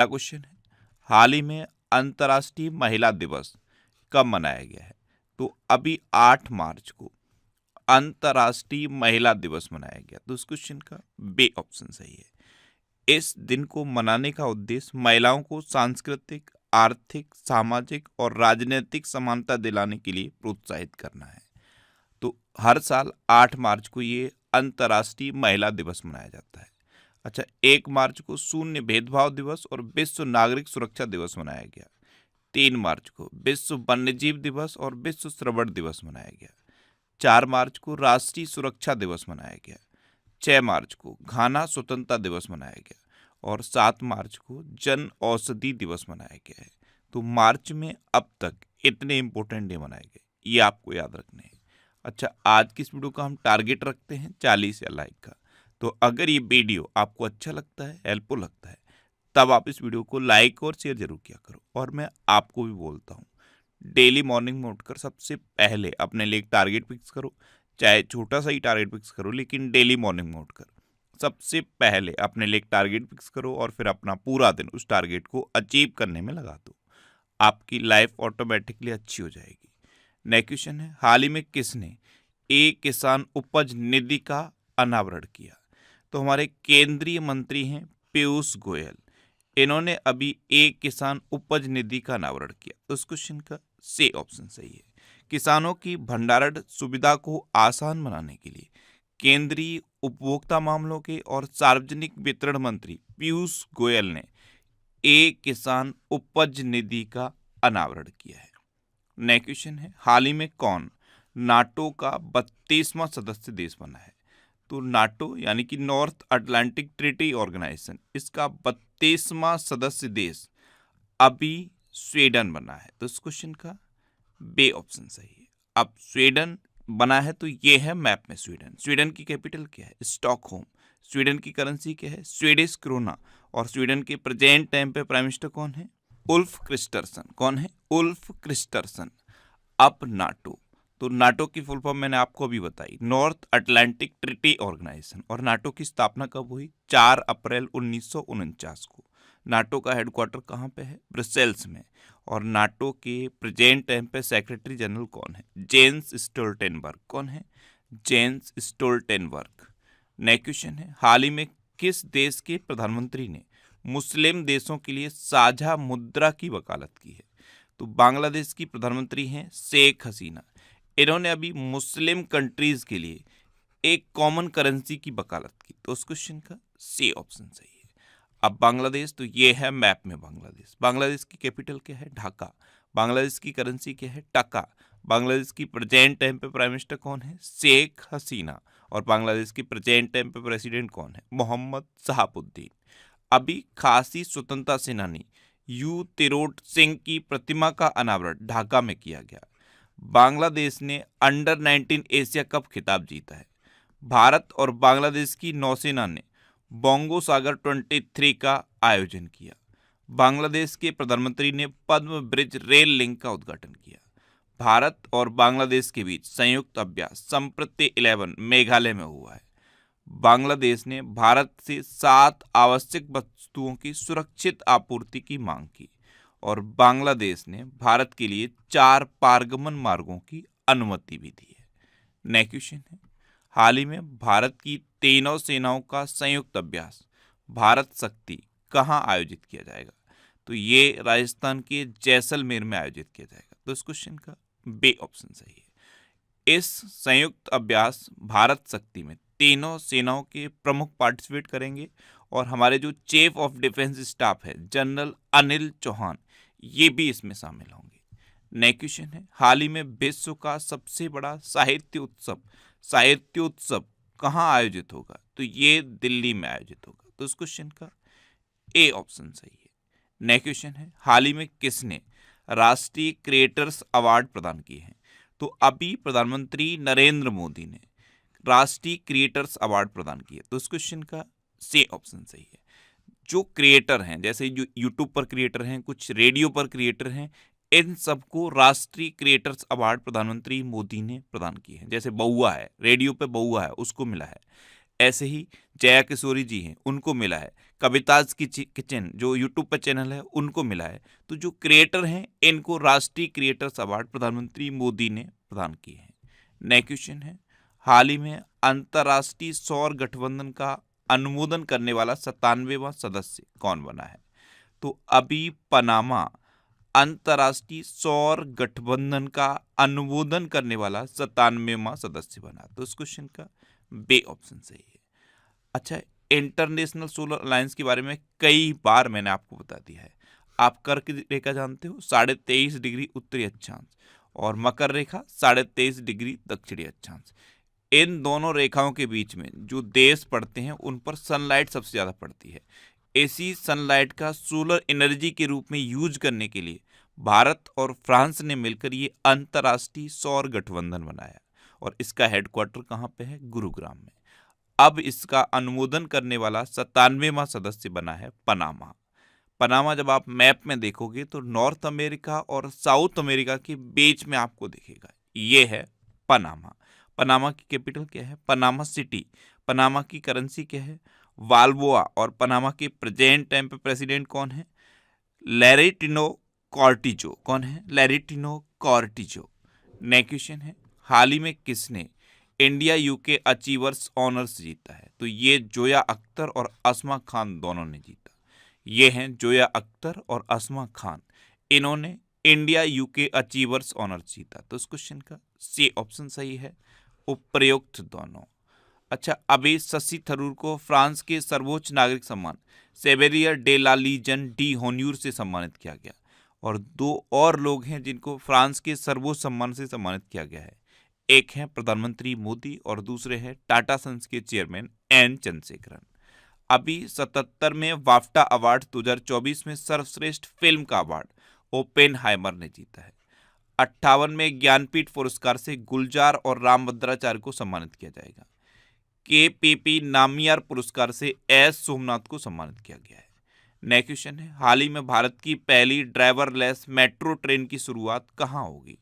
अगला क्वेश्चन है, हाल ही में अंतर्राष्ट्रीय महिला दिवस कब मनाया गया है? तो अभी 8 मार्च को अंतर्राष्ट्रीय महिला दिवस मनाया गया। तो इस क्वेश्चन का बी ऑप्शन सही है। इस दिन को मनाने का उद्देश्य महिलाओं को सांस्कृतिक, आर्थिक, सामाजिक और राजनीतिक समानता दिलाने के लिए प्रोत्साहित करना है। तो हर साल 8 मार्च को ये अंतर्राष्ट्रीय महिला दिवस मनाया जाता है। अच्छा, 1 मार्च को शून्य भेदभाव दिवस और विश्व नागरिक सुरक्षा दिवस मनाया गया। 3 मार्च को विश्व वन्यजीव दिवस और विश्व श्रवण दिवस मनाया गया। 4 मार्च को राष्ट्रीय सुरक्षा दिवस मनाया गया। 6 मार्च को घाना स्वतंत्रता दिवस मनाया गया और 7 मार्च को जन औषधि दिवस मनाया गया है। तो मार्च में अब तक इतने इंपॉर्टेंट डे मनाए गए, ये आपको याद रखने हैं। अच्छा, आज की इस वीडियो का हम टारगेट रखते हैं 40 या लाइक का। तो अगर ये वीडियो आपको अच्छा लगता है, हेल्पफुल लगता है, तब आप इस वीडियो को लाइक और शेयर जरूर किया करो। और मैं आपको भी बोलता हूँ, डेली मॉर्निंग में उठकर सबसे पहले अपने लिए एक टारगेट फिक्स करो, चाहे छोटा सा ही टारगेट फिक्स करो, लेकिन डेली मॉर्निंग में उठकर सबसे पहले अपने लिए एक टारगेट फिक्स करो और फिर अपना पूरा दिन उस टारगेट को अचीव करने में लगा दो। आपकी लाइफ ऑटोमेटिकली अच्छी हो जाएगी। नेक्स्ट क्वेश्चन है, हाल ही में किसने एक किसान उपज निधि का अनावरण किया? तो हमारे केंद्रीय मंत्री हैं पीयूष गोयल। इन्होंने अभी एक किसान उपज निधि का अनावरण किया। तो इस क्वेश्चन का सी ऑप्शन सही है। किसानों की भंडारण सुविधा को आसान बनाने के लिए केंद्रीय उपभोक्ता मामलों के और सार्वजनिक वितरण मंत्री पीयूष गोयल ने एक किसान उपज निधि का अनावरण किया है। नेक्स्ट क्वेश्चन है, हाल ही में कौन नाटो का 32वां सदस्य देश बना है? तो नाटो यानी कि नॉर्थ अटलांटिक ट्रीटी ऑर्गेनाइजेशन, इसका 32वां सदस्य देश अभी स्वीडन बना है। तो इस क्वेश्चन का बी ऑप्शन सही है। अब स्वीडन बना है तो ये है मैप में स्वीडन। स्वीडन की कैपिटल क्या है? स्टॉकहोम। स्वीडन की करेंसी क्या है? Swedish krona. और स्वीडन के प्रेजेंट टाइम पे प्राइम मिनिस्टर कौन है? Ulf Kristersson. कौन है? Ulf Kristersson. अब नाटो, तो नाटो की फुल फॉर्म मैंने आपको अभी बताई, नॉर्थ अटलांटिक ट्रीटी ऑर्गेनाइजेशन। और नाटो की स्थापना कब हुई? 4 अप्रैल 1949 को। नाटो का हेडक्वार्टर कहाँ पे है? ब्रसेल्स में। और नाटो के प्रेजेंट टाइम पे सेक्रेटरी जनरल कौन है? Jens Stoltenberg. कौन है? Jens Stoltenberg. नेक्स्ट क्वेश्चन है, हाल ही में किस देश के प्रधानमंत्री ने मुस्लिम देशों के लिए साझा मुद्रा की वकालत की है? तो बांग्लादेश की प्रधानमंत्री हैं शेख हसीना। इन्होंने अभी मुस्लिम कंट्रीज के लिए एक कॉमन करेंसी की वकालत की। तो उस क्वेश्चन का सी ऑप्शन सही है। अब बांग्लादेश, तो ये है मैप में बांग्लादेश। बांग्लादेश की कैपिटल क्या है? ढाका। बांग्लादेश की करेंसी क्या है? टका। बांग्लादेश की प्रेजेंट टाइम पे प्राइम मिनिस्टर कौन है? शेख हसीना। और बांग्लादेश की प्रेजेंट टाइम पे प्रेसिडेंट कौन है? मोहम्मद शहाबुद्दीन। अभी खासी स्वतंत्रता सेनानी यू तिरोट सिंह की प्रतिमा का अनावरण ढाका में किया गया। बांग्लादेश ने अंडर 19 एशिया कप खिताब जीता है। भारत और बांग्लादेश की नौसेना ने बोंगो सागर 23 का आयोजन किया। बांग्लादेश के प्रधानमंत्री ने पद्म ब्रिज रेल लिंक का उद्घाटन किया। भारत और बांग्लादेश के बीच संयुक्त अभ्यास संप्रति 11 मेघालय में हुआ है। बांग्लादेश ने भारत से 7 आवश्यक वस्तुओं की सुरक्षित आपूर्ति की मांग की। और बांग्लादेश ने भारत के लिए 4 पारगमन मार्गों की अनुमति भी दी है। नेक्स्ट क्वेश्चन है, हाल ही में भारत की तीनों सेनाओं का संयुक्त अभ्यास भारत शक्ति कहाँ आयोजित किया जाएगा? तो ये राजस्थान के जैसलमेर में आयोजित किया जाएगा। तो इस क्वेश्चन का बी ऑप्शन सही है। इस संयुक्त अभ्यास भारत शक्ति में तीनों सेनाओं के प्रमुख पार्टिसिपेट करेंगे और हमारे जो चीफ ऑफ डिफेंस स्टाफ है जनरल अनिल चौहान, ये भी इसमें शामिल होंगे। नेक्स्ट क्वेश्चन है, हाल ही में विश्व का सबसे बड़ा साहित्य उत्सव कहाँ आयोजित होगा? तो ये दिल्ली में आयोजित होगा। तो इस क्वेश्चन का ए ऑप्शन सही है। नेक्स्ट क्वेश्चन है, हाल ही में किसने राष्ट्रीय क्रिएटर्स अवार्ड प्रदान किए हैं? तो अभी प्रधानमंत्री नरेंद्र मोदी ने राष्ट्रीय क्रिएटर्स अवार्ड प्रदान किए। तो इस क्वेश्चन का सी ऑप्शन सही है। जो क्रिएटर हैं, जैसे जो यूट्यूब पर क्रिएटर हैं, कुछ रेडियो पर क्रिएटर हैं, इन सबको राष्ट्रीय क्रिएटर्स अवार्ड प्रधानमंत्री मोदी ने प्रदान किए हैं। जैसे बउआ है, रेडियो पे बउआ है, उसको मिला है। ऐसे ही जया किशोरी जी हैं, उनको मिला है। कविताज की किचन जो यूट्यूब पर चैनल है उनको मिला है। तो जो क्रिएटर हैं इनको राष्ट्रीय क्रिएटर्स अवार्ड प्रधानमंत्री मोदी ने प्रदान किए हैं। नेक्स्ट क्वेश्चन है, हाल ही में अंतर्राष्ट्रीय सौर गठबंधन का अनुमोदन करने वाला 97वां सदस्य कौन बना है? तो अभी पनामा अंतर्राष्ट्रीय सौर गठबंधन का अनुमोदन करने वाला 97वां सदस्य बना। तो इस क्वेश्चन का बे ऑप्शन सही है। अच्छा, इंटरनेशनल सोलर अलायंस के बारे में कई बार मैंने आपको बता दिया है। आप कर्क रेखा जानते हो, 23.5 डिग्री उत्तरी अक्षांश, और मकर रेखा 23.5 डिग्री दक्षिणी अक्षांश। इन दोनों रेखाओं के बीच में जो देश पड़ते हैं उन पर सनलाइट सबसे ज़्यादा पड़ती है। ऐसी सनलाइट का सोलर एनर्जी के रूप में यूज करने के लिए भारत और फ्रांस ने मिलकर ये अंतर्राष्ट्रीय सौर गठबंधन बनाया, और इसका हेडक्वार्टर कहाँ पे है? गुरुग्राम में। अब इसका अनुमोदन करने वाला 97वां सदस्य बना है पनामा। पनामा जब आप मैप में देखोगे तो नॉर्थ अमेरिका और साउथ अमेरिका के बीच में आपको दिखेगा। ये है पनामा। पनामा की कैपिटल क्या है? Panama city. पनामा की करेंसी क्या है? वाल्बोआ। और पनामा के प्रेजेंट टाइम पे प्रेसिडेंट कौन है? लैरेटिनो कॉर्टिजो। कौन है? लैरेटिनो कॉर्टिजो। नेक्स्ट क्वेश्चन है, हाल ही में किसने इंडिया यूके अचीवर्स ऑनर्स जीता है? तो ये जोया अख्तर और अस्मा खान दोनों ने जीता। ये हैं जोया अख्तर और अस्मा खान, इन्होंने इंडिया यूके अचीवर्स ऑनर्स जीता। तो इस क्वेश्चन का सी ऑप्शन सही है, उपयुक्त दोनों। अच्छा, अभी शशि थरूर को फ्रांस के सर्वोच्च नागरिक सम्मान सेवेरियर डे ला लीजन डी होन्यूर से सम्मानित किया गया, और दो और लोग हैं जिनको फ्रांस के सर्वोच्च सम्मान से सम्मानित किया गया है। एक है प्रधानमंत्री मोदी और दूसरे हैं टाटा सन्स के चेयरमैन एन चंद्रशेखरन। अभी 77वें वाफ्टा अवार्ड 2024 में सर्वश्रेष्ठ फिल्म का अवार्ड ओपेनहाइमर ने जीता है। 58वें ज्ञानपीठ पुरस्कार से गुलजार और रामभद्राचार्य को सम्मानित किया जाएगा। KPP नामियार पुरस्कार से एस सोमनाथ को सम्मानित किया गया है। नेक्स्ट क्वेश्चन है, हाल ही में भारत की पहली ड्राइवरलेस मेट्रो ट्रेन की शुरुआत कहाँ होगी?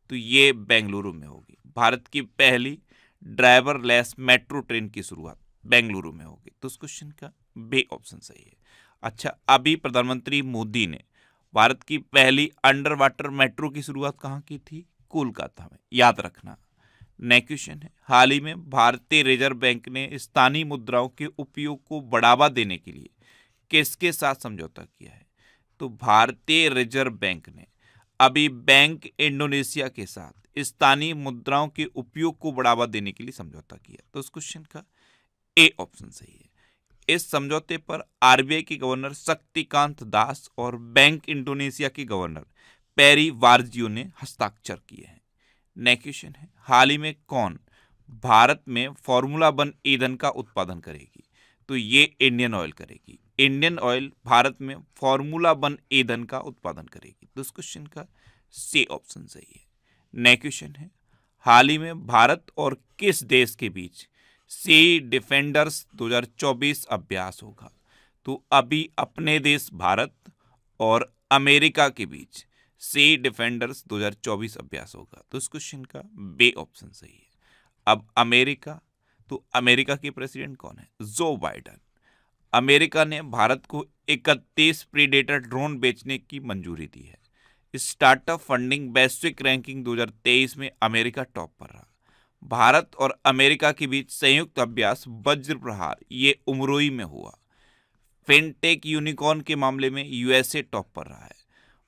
तो ये बेंगलुरु में होगी। भारत की पहली ड्राइवरलेस मेट्रो ट्रेन की शुरुआत बेंगलुरु में होगी। तो उस क्वेश्चन का बे ऑप्शन सही है। अच्छा, अभी प्रधानमंत्री मोदी ने भारत की पहली अंडर वाटर मेट्रो की शुरुआत कहाँ की थी? कोलकाता में, याद रखना। नेक्स्ट क्वेश्चन है, हाल ही में भारतीय रिजर्व बैंक ने स्थानीय मुद्राओं के उपयोग को बढ़ावा देने के लिए किसके साथ समझौता किया है? तो भारतीय रिजर्व बैंक ने अभी बैंक इंडोनेशिया के साथ स्थानीय मुद्राओं के उपयोग को बढ़ावा देने के लिए समझौता किया। तो इस क्वेश्चन का ए ऑप्शन सही है। इस समझौते पर RBI के गवर्नर शक्तिकांत दास और बैंक इंडोनेशिया के गवर्नर पेरी वारजियो ने हस्ताक्षर किए हैं। नेक्स्ट क्वेश्चन है, हाल ही में कौन भारत में फॉर्मूला 1 ईंधन का उत्पादन करेगी? तो ये इंडियन ऑयल करेगी। इंडियन ऑयल भारत में फॉर्मूला 1 ईंधन का उत्पादन करेगी। तो इस क्वेश्चन का सी ऑप्शन सही है। नेक्स्ट क्वेश्चन है, हाल ही में भारत और किस देश के बीच सी डिफेंडर्स 2024 अभ्यास होगा? तो अभी अपने देश भारत और अमेरिका के बीच सी डिफेंडर्स 2024 अभ्यास होगा। तो इस क्वेश्चन का बे ऑप्शन सही है। अब अमेरिका, तो अमेरिका के प्रेसिडेंट कौन है? जो बाइडन। अमेरिका ने भारत को 31 प्रीडेटर ड्रोन बेचने की मंजूरी दी है। स्टार्टअप फंडिंग वैश्विक रैंकिंग 2023 में अमेरिका टॉप पर रहा। भारत और अमेरिका के बीच संयुक्त अभ्यास वज्र प्रहार ये उमरोई में हुआ। फिनटेक यूनिकॉर्न के मामले में USA टॉप पर रहा है।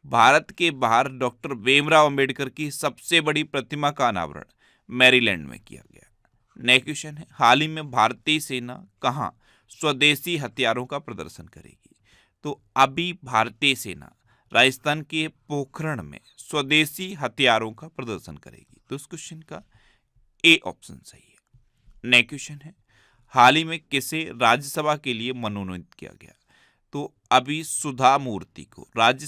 भारत के बाहर डॉक्टर भीमराव अंबेडकर की सबसे बड़ी प्रतिमा का अनावरण मैरीलैंड में किया गया। नेक्स्ट क्वेश्चन है, हाल ही में भारतीय सेना कहाँ स्वदेशी हथियारों का प्रदर्शन करेगी? तो अभी भारतीय सेना राजस्थान के पोखरण में स्वदेशी हथियारों का प्रदर्शन करेगी। तो इस क्वेश्चन का ए ऑप्शन सही है। नेक्स्ट क्वेश्चन है, हाल ही में किसे राज्यसभा के लिए मनोनीत किया गया? तो अभी सुधा मूर्ति को राज्य